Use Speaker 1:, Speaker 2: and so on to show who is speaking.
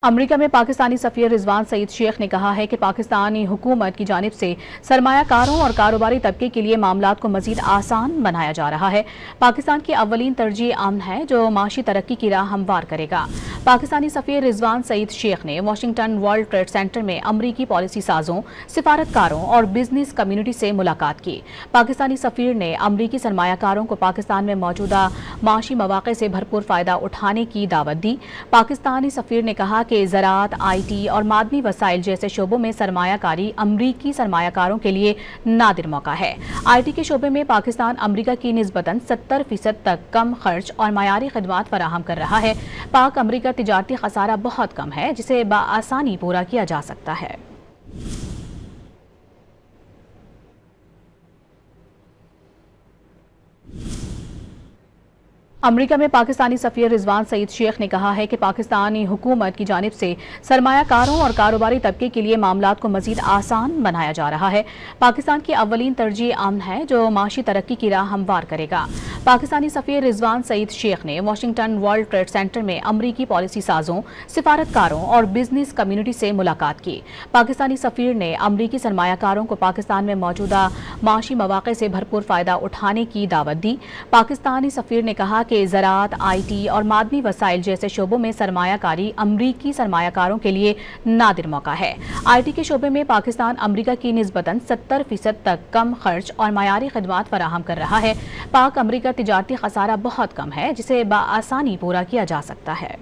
Speaker 1: امریکہ میں پاکستانی سفیر رضوان سعید شیخ نے کہا ہے کہ پاکستانی حکومت کی جانب سے سرمایہ کاروں اور کاروباری طبقے کے لیے معاملات کو مزید آسان بنایا جا رہا ہے۔ پاکستان کی اولین ترجیح امن ہے جو معاشی ترقی کی راہ ہموار کرے گا۔ پاکستانی سفیر رضوان سعید شیخ نے واشنگٹن ورلڈ ٹریڈ سینٹر میں امریکی پالیسی سازوں، سفارتکاروں اور بزنس کمیونٹی سے ملاقات کی۔ پاکستانی سفیر نے امریکی سرمایہ کاروں کو پاکستان میں موجودہ معاشی مواقع سے بھرپور فائدہ اٹھانے کی دعوت دی۔ پاکستانی سفیر نے کہا کہ زراعت، آئی ٹی اور معدنی وسائل جیسے شعبوں میں سرمایہ کاری امریکی سرمایہ کاروں کے لیے نادر موقع ہے۔ آئی ٹی کے شعبے میں پاکستان امریکہ کی نسبتاً 70% تک کم خرچ اور معیاری خدمات فراہم کر رہا ہے۔ پاک امریکہ تجارتی خسارہ بہت کم ہے جسے بآسانی پورا کیا جا سکتا ہے۔ امریکہ میں پاکستانی سفیر رضوان سعید شیخ نے کہا ہے کہ پاکستانی حکومت کی جانب سے سرمایہ کاروں اور کاروباری طبقے کے لیے معاملات کو مزید آسان بنایا جا رہا ہے۔ پاکستان کی اولین ترجیح امن ہے جو معاشی ترقی کی راہ ہموار کرے گا۔ پاکستانی سفیر رضوان سعید شیخ نے واشنگٹن ورلڈ ٹریڈ سینٹر میں امریکی پالیسی سازوں، سفارتکاروں اور بزنس کمیونٹی سے ملاقات کی۔ پاکستانی سفیر نے امریکی سرمایہ کاروں کو پاکستان میں موجودہ معاشی مواقع سے بھرپور فائدہ اٹھانے کی دعوت دی۔ پاکستانی سفیر نے کہا کہ زراعت، آئی ٹی اور معدنی وسائل جیسے شعبوں میں سرمایہ کاری امریکی سرمایہ کاروں کے لیے نادر موقع ہے۔ آئی ٹی کے شعبے میں پاکستان امریکہ کی نسبتاً 70% تک کم خرچ اور معیاری خدمات فراہم کر رہا ہے۔ پاک امریکہ تجارتی خسارہ بہت کم ہے جسے بآسانی پورا کیا جا سکتا ہے۔